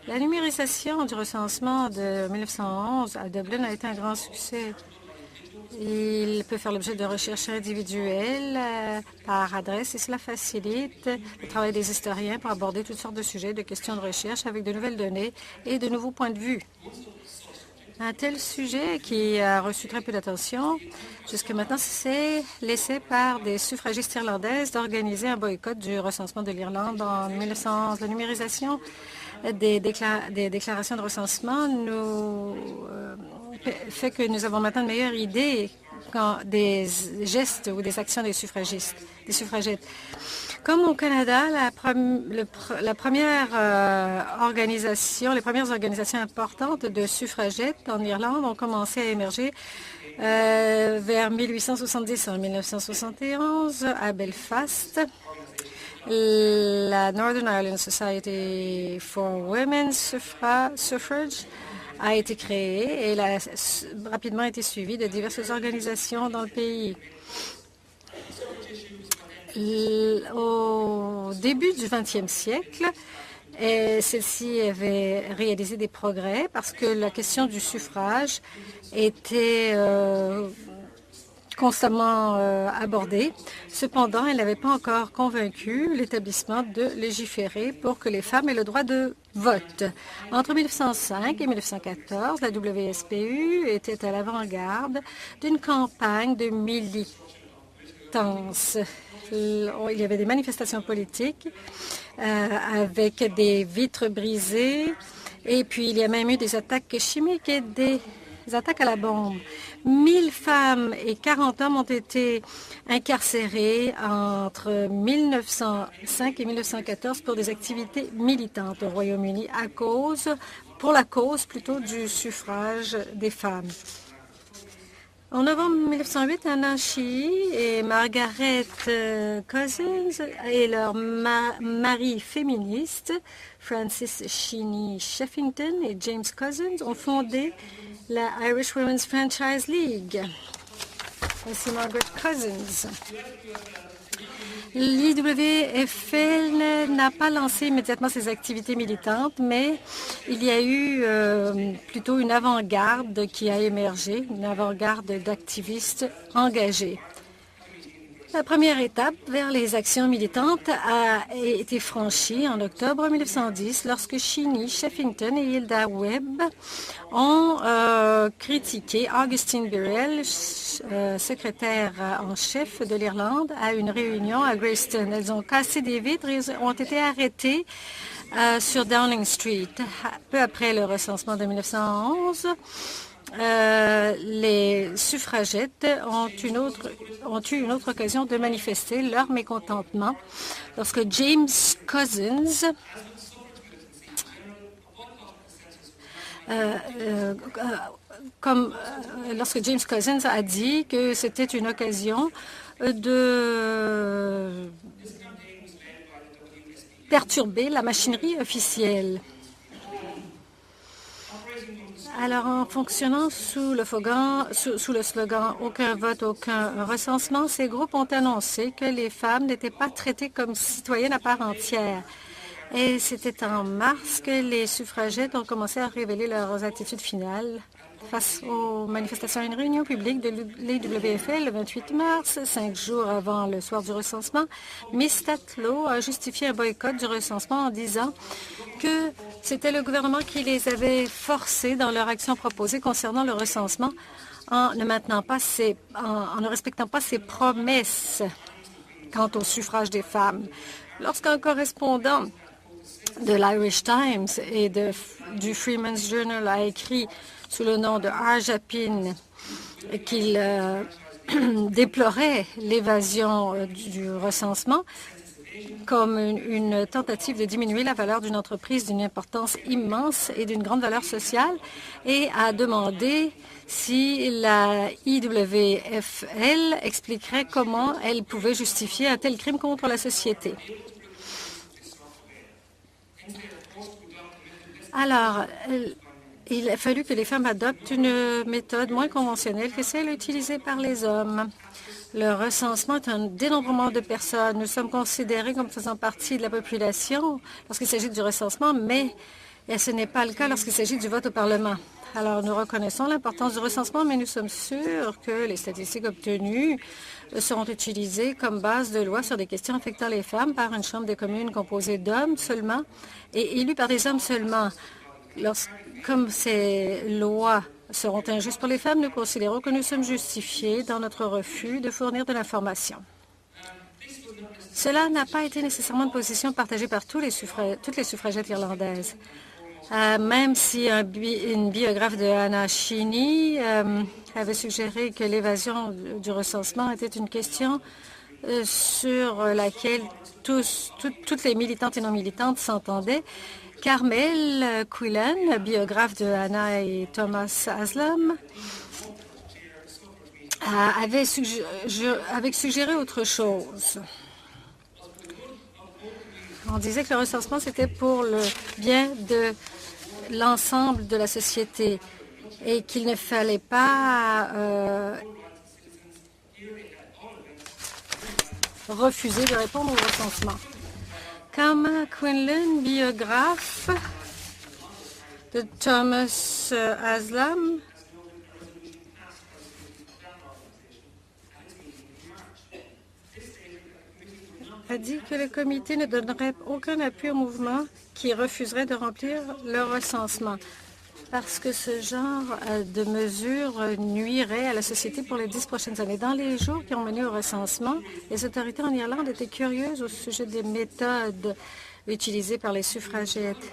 La numérisation du recensement de 1911 à Dublin a été un grand succès. Il peut faire l'objet de recherches individuelles par adresse et cela facilite le travail des historiens pour aborder toutes sortes de sujets, de questions de recherche avec de nouvelles données et de nouveaux points de vue. Un tel sujet qui a reçu très peu d'attention jusque maintenant, c'est l'essai par des suffragistes irlandaises d'organiser un boycott du recensement de l'Irlande en 1911. La numérisation des déclarations de recensement fait que nous avons maintenant une meilleure idée des gestes ou des actions des suffragistes, des suffragettes. Comme au Canada, les premières organisations importantes de suffragettes en Irlande ont commencé à émerger vers 1870. En 1971, à Belfast, la Northern Ireland Society for Women's Suffrage a été créée et elle a rapidement été suivie de diverses organisations dans le pays. Au début du 20e siècle, celle-ci avait réalisé des progrès parce que la question du suffrage était constamment abordée. Cependant, elle n'avait pas encore convaincu l'établissement de légiférer pour que les femmes aient le droit de vote. Entre 1905 et 1914, la WSPU était à l'avant-garde d'une campagne de militance. Il y avait des manifestations politiques avec des vitres brisées et puis il y a même eu des attaques chimiques et des attaques à la bombe. 1000 femmes et 40 hommes ont été incarcérés entre 1905 et 1914 pour des activités militantes au Royaume-Uni pour la cause plutôt du suffrage des femmes. En novembre 1908, Anna Sheehy et Margaret Cousins et leur mari féministe, Francis Sheeny Sheffington et James Cousins, ont fondé la Irish Women's Franchise League. Voici Margaret Cousins. L'IWFL n'a pas lancé immédiatement ses activités militantes, mais il y a eu plutôt une avant-garde qui a émergé, une avant-garde d'activistes engagés. La première étape vers les actions militantes a été franchie en octobre 1910 lorsque Sheeny Sheffington et Hilda Webb ont critiqué Augustine Birrell, secrétaire en chef de l'Irlande, à une réunion à Greyston. Elles ont cassé des vitres et ont été arrêtées sur Downing Street. Peu après le recensement de 1911, les suffragettes ont eu une autre occasion de manifester leur mécontentement lorsque James Cousins lorsque James Cousins a dit que c'était une occasion de perturber la machinerie officielle. Alors, en fonctionnant sous le slogan « Aucun vote, aucun recensement », ces groupes ont annoncé que les femmes n'étaient pas traitées comme citoyennes à part entière. Et c'était en mars que les suffragettes ont commencé à révéler leurs attitudes finales face aux manifestations. À une réunion publique de l'IWFL le 28 mars, 5 jours avant le soir du recensement, Miss Tatlow a justifié un boycott du recensement en disant que c'était le gouvernement qui les avait forcés dans leur action proposée concernant le recensement en ne respectant pas ses promesses quant au suffrage des femmes. Lorsqu'un correspondant de l'Irish Times et du Freeman's Journal a écrit sous le nom de Arjapin qu'il déplorait l'évasion du recensement comme une tentative de diminuer la valeur d'une entreprise d'une importance immense et d'une grande valeur sociale et a demandé si la IWFL expliquerait comment elle pouvait justifier un tel crime contre la société. Alors, il a fallu que les femmes adoptent une méthode moins conventionnelle que celle utilisée par les hommes. Le recensement est un dénombrement de personnes. Nous sommes considérés comme faisant partie de la population lorsqu'il s'agit du recensement, mais Et ce n'est pas le cas lorsqu'il s'agit du vote au Parlement. Alors, nous reconnaissons l'importance du recensement, mais nous sommes sûrs que les statistiques obtenues seront utilisées comme base de loi sur des questions affectant les femmes par une Chambre des communes composée d'hommes seulement et élue par des hommes seulement. Comme ces lois seront injustes pour les femmes, nous considérons que nous sommes justifiés dans notre refus de fournir de l'information. Cela n'a pas été nécessairement une position partagée par toutes les suffragettes irlandaises. Même si une biographe de Anna Sheeny avait suggéré que l'évasion du recensement était une question sur laquelle toutes les militantes et non militantes s'entendaient, Carmel Quillen, biographe de Anna et Thomas Haslam, avait suggéré autre chose. On disait que le recensement, c'était pour le bien de l'ensemble de la société et qu'il ne fallait pas refuser de répondre au recensement. Carmel Quinlan, biographe de Thomas Haslam, a dit que le comité ne donnerait aucun appui au mouvement qui refuserait de remplir le recensement parce que ce genre de mesures nuirait à la société pour les 10 prochaines années. Dans les jours qui ont mené au recensement, les autorités en Irlande étaient curieuses au sujet des méthodes utilisées par les suffragettes.